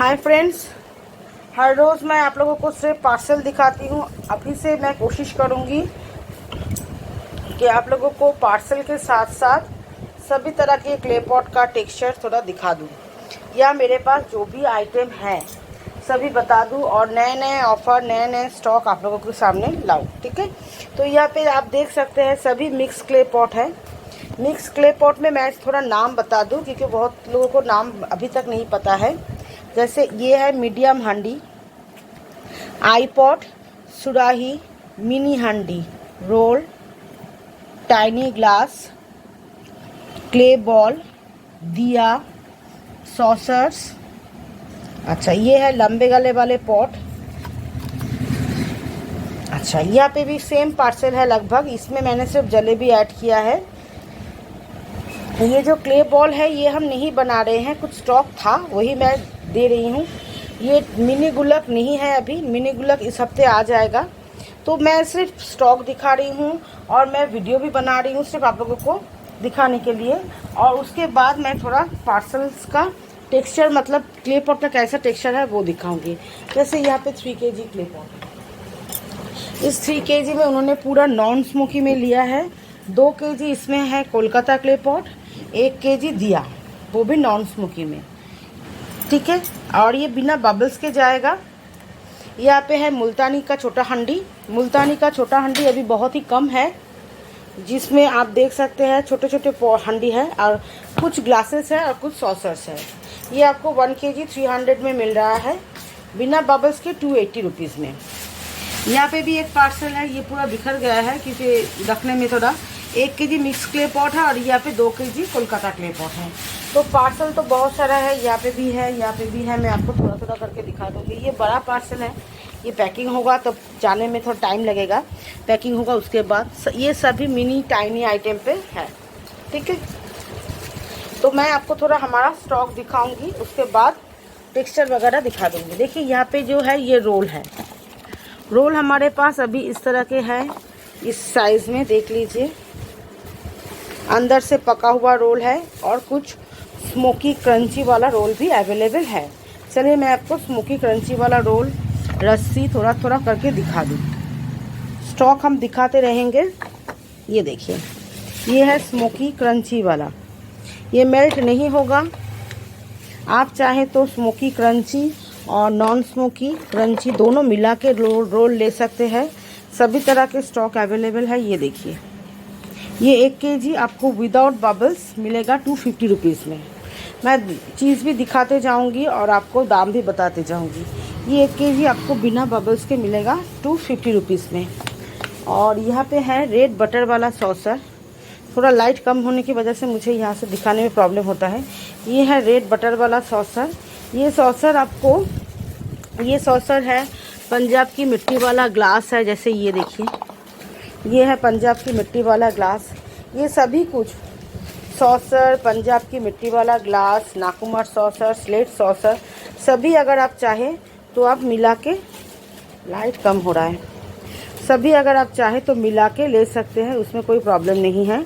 Hi friends, हर रोज़ मैं आप लोगों को सिर्फ पार्सल दिखाती हूँ। अभी से मैं कोशिश करूँगी कि आप लोगों को पार्सल के साथ साथ सभी तरह के क्ले पॉट का टेक्सचर थोड़ा दिखा दूँ, या मेरे पास जो भी आइटम है सभी बता दूँ और नए नए ऑफ़र, नए नए स्टॉक आप लोगों के सामने लाऊँ। ठीक है, तो यहाँ पे आप देख सकते हैं सभी मिक्स क्ले पॉट है। मिक्स क्ले पॉट में मैं थोड़ा नाम बता दूँ क्योंकि बहुत लोगों को नाम अभी तक नहीं पता है। जैसे ये है मीडियम हांडी, आई pot, surahi, mini handi, roll, tiny glass, clay ball, diya, saucers. अच्छा, ये है लंबे गले वाले पॉट। अच्छा, यहाँ पे भी सेम पार्सल है लगभग, इसमें मैंने सिर्फ जलेबी ऐड किया है। ये जो क्ले बॉल है ये हम नहीं बना रहे हैं, कुछ स्टॉक था वही मैं दे रही हूँ। ये मिनी गुल्लक नहीं है, अभी मिनी गुल्लक इस हफ्ते आ जाएगा, तो मैं सिर्फ स्टॉक दिखा रही हूँ और मैं वीडियो भी बना रही हूँ सिर्फ आप लोगों को दिखाने के लिए। और उसके बाद मैं थोड़ा पार्सल्स का टेक्सचर, मतलब क्ले पॉट का कैसा टेक्सचर है वो दिखाऊंगी। जैसे यहाँ पे 3 kg क्ले पॉट, इस 3 kg में उन्होंने पूरा नॉन स्मोकी में लिया है। 2 kg इसमें है कोलकाता क्ले पॉट, 1 kg दिया, वो भी नॉन स्मोकी में। ठीक है, और ये बिना बबल्स के जाएगा। यहाँ पे है मुल्तानी का छोटा हंडी। मुल्तानी का छोटा हंडी अभी बहुत ही कम है, जिसमें आप देख सकते हैं छोटे छोटे हंडी है और कुछ ग्लासेस है और कुछ सॉसर्स है। ये आपको 1 kg 300 में मिल रहा है, बिना बबल्स के 280 रुपीज़ में। यहाँ पे भी एक पार्सल है, ये पूरा बिखर गया है क्योंकि रखने में थोड़ा। 1 kg मिक्स क्ले पॉट है और यहाँ पे 2 kg कोलकाता क्ले पॉट है। तो पार्सल तो बहुत सारा है, यहाँ पे भी है, यहाँ पे भी है। मैं आपको थोड़ा थोड़ा करके दिखा दूँगी। ये बड़ा पार्सल है, ये पैकिंग होगा तो जाने में थोड़ा टाइम लगेगा, पैकिंग होगा उसके बाद। ये सभी मिनी टाइनी आइटम पे है। ठीक है, तो मैं आपको थोड़ा हमारा स्टॉक दिखाऊंगी, उसके बाद टेक्सचर वगैरह दिखा दूँगी। देखिए यहाँ पे जो है ये रोल है। रोल हमारे पास अभी इस तरह के हैं, इस साइज़ में देख लीजिए। अंदर से पका हुआ रोल है और कुछ स्मोकी क्रंची वाला रोल भी अवेलेबल है। चलिए मैं आपको स्मोकी क्रंची वाला रोल रस्सी थोड़ा थोड़ा करके दिखा दूँ। स्टॉक हम दिखाते रहेंगे। ये देखिए, ये है स्मोकी क्रंची वाला, ये मेल्ट नहीं होगा। आप चाहें तो स्मोकी क्रंची और नॉन स्मोकी क्रंची दोनों मिला के रोल ले सकते हैं। सभी तरह के स्टॉक अवेलेबल है। ये देखिए, ये 1 kg आपको विदाउट बबल्स मिलेगा 250 रुपीज़ में। मैं चीज़ भी दिखाते जाऊंगी और आपको दाम भी बताते जाऊंगी। ये 1 kg आपको बिना बबल्स के मिलेगा 250 रुपीज़ में। और यहाँ पे है रेड बटर वाला सॉसर। थोड़ा लाइट कम होने की वजह से मुझे यहाँ से दिखाने में प्रॉब्लम होता है। ये है रेड बटर वाला सॉसर। ये सॉसर आपको, ये सॉसर है पंजाब की मिट्टी वाला ग्लास है। जैसे ये देखिए, ये है पंजाब की मिट्टी वाला ग्लास। ये सभी कुछ सॉसर, पंजाब की मिट्टी वाला ग्लास, नाकुमर सॉसर, स्लेट सॉसर, सभी अगर आप चाहें तो आप मिला के, लाइट कम हो रहा है, सभी अगर आप चाहें तो मिला के ले सकते हैं, उसमें कोई प्रॉब्लम नहीं है।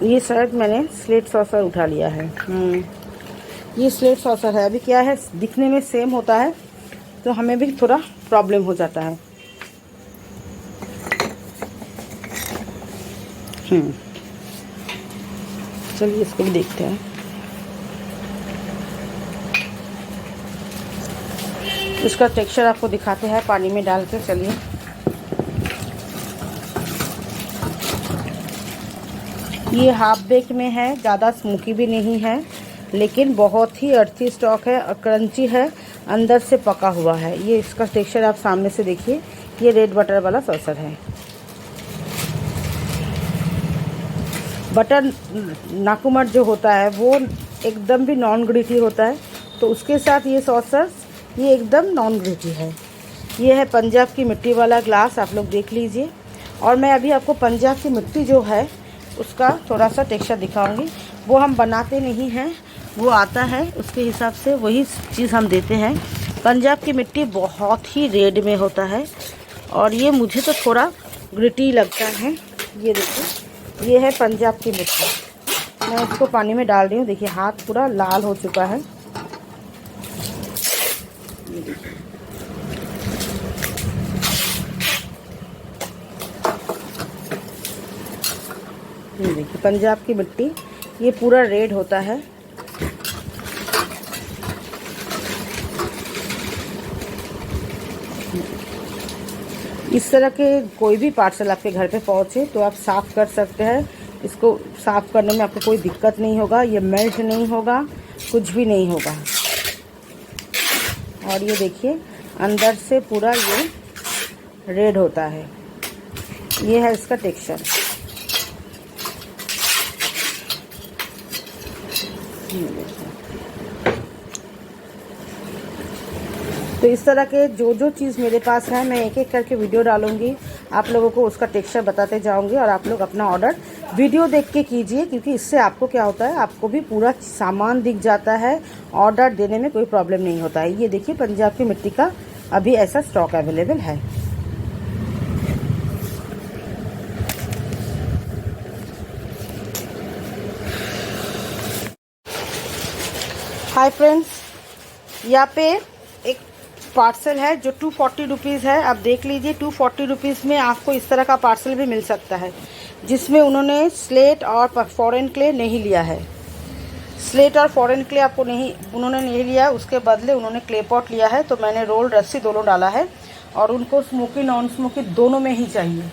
ये शायद मैंने स्लेट सॉसर उठा लिया है। ये स्लेट सॉसर है। अभी क्या है, दिखने में सेम होता है तो हमें भी थोड़ा प्रॉब्लम हो जाता है। चलिए इसको भी देखते हैं। इसका टेक्सचर आपको दिखाते हैं पानी में डाल के। चलिए, ये हाफ बेक में है, ज़्यादा स्मोकी भी नहीं है, लेकिन बहुत ही अर्थी स्टॉक है और क्रंची है, अंदर से पका हुआ है। ये इसका टेक्सचर आप सामने से देखिए। ये रेड बटर वाला सॉसर है। बटर नाकुमर जो होता है वो एकदम भी नॉन ग्रिटी होता है, तो उसके साथ ये सॉसर ये एकदम नॉन ग्रिटी है। ये है पंजाब की मिट्टी वाला ग्लास, आप लोग देख लीजिए। और मैं अभी आपको पंजाब की मिट्टी जो है उसका थोड़ा सा टेक्सचर दिखाऊंगी। वो हम बनाते नहीं हैं, वो आता है उसके हिसाब से वही चीज़ हम देते हैं। पंजाब की मिट्टी बहुत ही रेड में होता है और ये मुझे तो थोड़ा ग्रिटी लगता है। ये देखिए, ये है पंजाब की मिर्ची। मैं इसको पानी में डाल रही हूँ। देखिए हाथ पूरा लाल हो चुका है। ये देखिए, ये देखिए पंजाब की मिट्टी, ये पूरा रेड होता है। इस तरह के कोई भी पार्सल आपके घर पे पहुंचे तो आप साफ़ कर सकते हैं। इसको साफ़ करने में आपको कोई दिक्कत नहीं होगा, ये मेल्ट नहीं होगा, कुछ भी नहीं होगा। और ये देखिए अंदर से पूरा ये रेड होता है, ये है इसका टेक्सचर। तो इस तरह के जो जो चीज़ मेरे पास है मैं एक एक करके वीडियो डालूंगी, आप लोगों को उसका टेक्सचर बताते जाऊंगी और आप लोग अपना ऑर्डर वीडियो देख के कीजिए, क्योंकि इससे आपको क्या होता है, आपको भी पूरा सामान दिख जाता है, ऑर्डर देने में कोई प्रॉब्लम नहीं होता है। ये देखिए पंजाब की मिट्टी का अभी ऐसा स्टॉक अवेलेबल है। हाय फ्रेंड्स, यहाँ पे एक पार्सल है जो 240 रुपीज़ है। आप देख लीजिए 240 रुपीज़ में आपको इस तरह का पार्सल भी मिल सकता है, जिसमें उन्होंने स्लेट और फॉरेन क्ले नहीं लिया है। स्लेट और फॉरेन क्ले आपको उन्होंने नहीं लिया, उसके बदले उन्होंने क्ले पॉट लिया है। तो मैंने रोल रस्सी दोनों डाला है और उनको स्मोकी नॉन स्मोकी दोनों में ही चाहिए,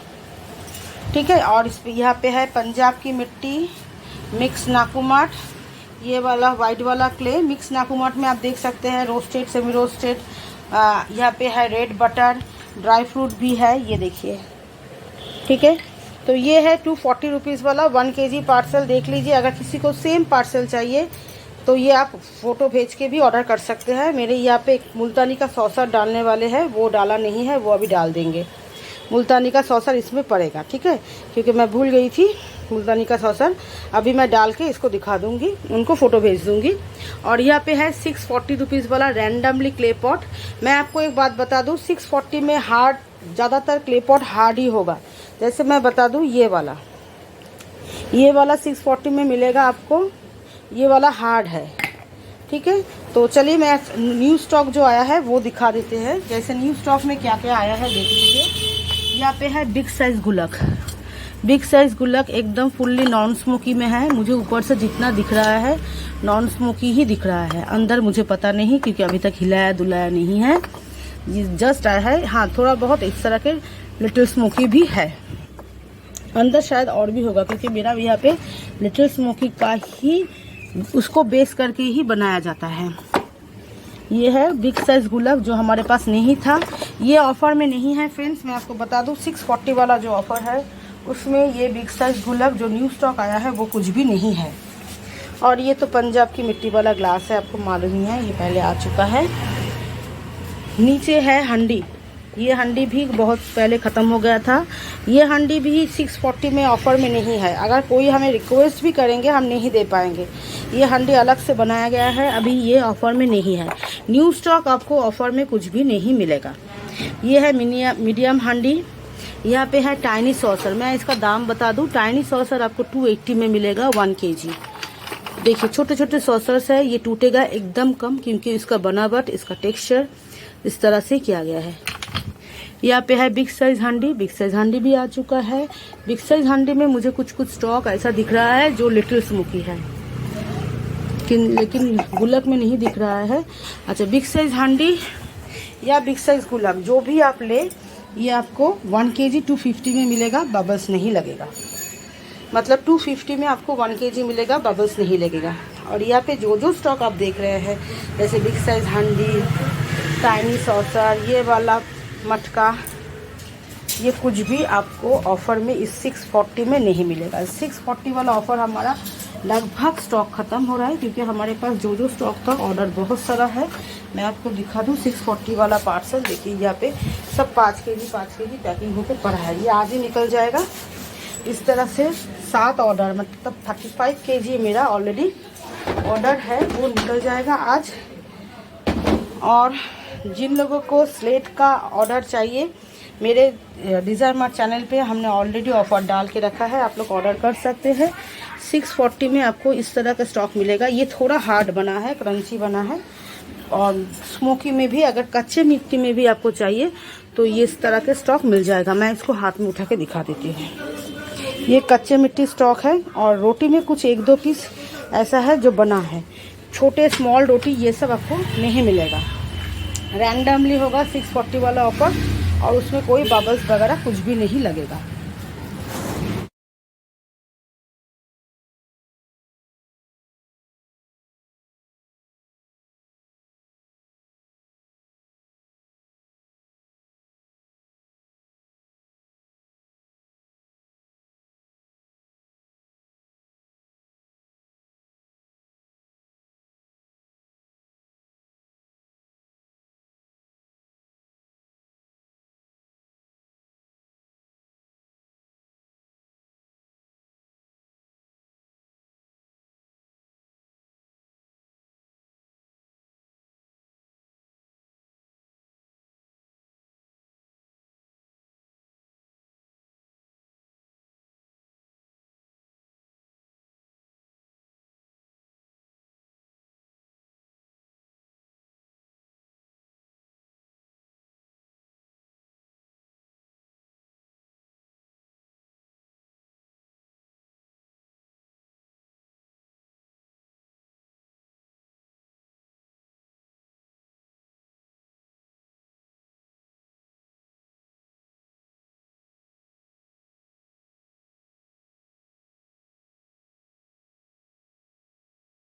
ठीक है। और इस यहाँ पे है पंजाब की मिट्टी, मिक्स नाकुमाट, ये वाला वाइट वाला क्ले। मिक्स नाकुमाट में आप देख सकते हैं रोस्टेड, सेमी रोस्टेड, यहाँ पे है रेड बटर, ड्राई फ्रूट भी है, ये देखिए, ठीक है। तो ये है 240 रुपीज़ वाला 1 kg पार्सल। देख लीजिए, अगर किसी को सेम पार्सल चाहिए तो ये आप फ़ोटो भेज के भी ऑर्डर कर सकते हैं। मेरे यहाँ पे एक मुल्तानी का सॉसर डालने वाले हैं, वो डाला नहीं है, वो अभी डाल देंगे। मुल्तानी का सॉसर इसमें पड़ेगा, ठीक है, क्योंकि मैं भूल गई थी मुल्तानी का सॉसर। अभी मैं डाल के इसको दिखा दूंगी, उनको फ़ोटो भेज दूंगी। और यहाँ पे है 640 रुपीज़ वाला रैंडमली क्ले पॉट। मैं आपको एक बात बता दूँ, 640 में हार्ड, ज़्यादातर क्ले पॉट हार्ड ही होगा। जैसे मैं बता दूँ, ये वाला 640 में मिलेगा आपको, ये वाला हार्ड है, ठीक है। तो चलिए मैं न्यू स्टॉक जो आया है वो दिखा देते हैं। जैसे न्यू स्टॉक में क्या क्या आया है देख लीजिए। यहाँ पे है बिग साइज गुलक। बिग साइज गुलक एकदम फुल्ली नॉन स्मोकी में है। मुझे ऊपर से जितना दिख रहा है नॉन स्मोकी ही दिख रहा है, अंदर मुझे पता नहीं, क्योंकि अभी तक हिलाया दुलाया नहीं है, ये जस्ट आया है। हाँ, थोड़ा बहुत इस तरह के लिटिल स्मोकी भी है, अंदर शायद और भी होगा, क्योंकि मेरा यहाँ पे लिटिल स्मोकी का ही उसको बेस करके ही बनाया जाता है। ये है बिग साइज गुलाब जो हमारे पास नहीं था, ये ऑफर में नहीं है फ्रेंड्स। मैं आपको बता दूं 640 वाला जो ऑफर है उसमें ये बिग साइज गुलाब जो न्यू स्टॉक आया है वो कुछ भी नहीं है। और ये तो पंजाब की मिट्टी वाला ग्लास है, आपको मालूम ही है, ये पहले आ चुका है। नीचे है हंडी, ये हंडी भी बहुत पहले ख़त्म हो गया था। ये हंडी भी 640 में ऑफ़र में नहीं है। अगर कोई हमें रिक्वेस्ट भी करेंगे हम नहीं दे पाएंगे। ये हंडी अलग से बनाया गया है, अभी ये ऑफ़र में नहीं है। न्यू स्टॉक आपको ऑफ़र में कुछ भी नहीं मिलेगा। ये है मीडियम हंडी। यहाँ पे है टाइनी सॉसर। मैं इसका दाम बता दूँ, टाइनी सॉसर आपको 280 में मिलेगा 1 kg। देखिए छोटे छोटे सॉसर्स है, ये टूटेगा एकदम कम, क्योंकि इसका बनावट, इसका टेक्सचर इस तरह से किया गया है। यहाँ पे है बिग साइज हांडी। बिग साइज हांडी भी आ चुका है। बिग साइज हांडी में मुझे कुछ कुछ स्टॉक ऐसा दिख रहा है जो लिटिल स्मोकी है, लेकिन गुलाब में नहीं दिख रहा है। अच्छा, बिग साइज हांडी या बिग साइज गुलाब जो भी आप ले, ये आपको 1 kg 250 में मिलेगा, बबल्स नहीं लगेगा। मतलब 250 में आपको 1 kg मिलेगा, बबल्स नहीं लगेगा। और यहाँ पे जो जो स्टॉक आप देख रहे हैं, जैसे बिग साइज हांडी, टाइनी सॉसर, ये वाला मटका, ये कुछ भी आपको ऑफ़र में इस 640 में नहीं मिलेगा। 640 वाला ऑफ़र हमारा लगभग स्टॉक ख़त्म हो रहा है, क्योंकि हमारे पास जो जो स्टॉक था ऑर्डर बहुत सारा है। मैं आपको दिखा दूँ 640 वाला पार्सल। देखिए यहाँ पे सब 5 kg पैकिंग होकर पड़ा है, ये आज ही निकल जाएगा। इस तरह से 7 ऑर्डर, मतलब 35 kg मेरा ऑलरेडी ऑर्डर है, वो निकल जाएगा आज। और जिन लोगों को स्लेट का ऑर्डर चाहिए, मेरे डिज़ायर मार्ट चैनल पे हमने ऑलरेडी ऑफर डाल के रखा है, आप लोग ऑर्डर कर सकते हैं। 640 में आपको इस तरह का स्टॉक मिलेगा। ये थोड़ा हार्ड बना है, क्रंची बना है, और स्मोकी में भी, अगर कच्चे मिट्टी में भी आपको चाहिए तो ये इस तरह के स्टॉक मिल जाएगा। मैं इसको हाथ में उठा के दिखा देती हूँ। ये कच्चे मिट्टी स्टॉक है और रोटी में कुछ 1-2 पीस ऐसा है जो बना है। छोटे स्मॉल रोटी ये सब आपको नहीं मिलेगा। रैंडमली होगा 640 वाला ऑफर और उसमें कोई बबल्स वगैरह कुछ भी नहीं लगेगा।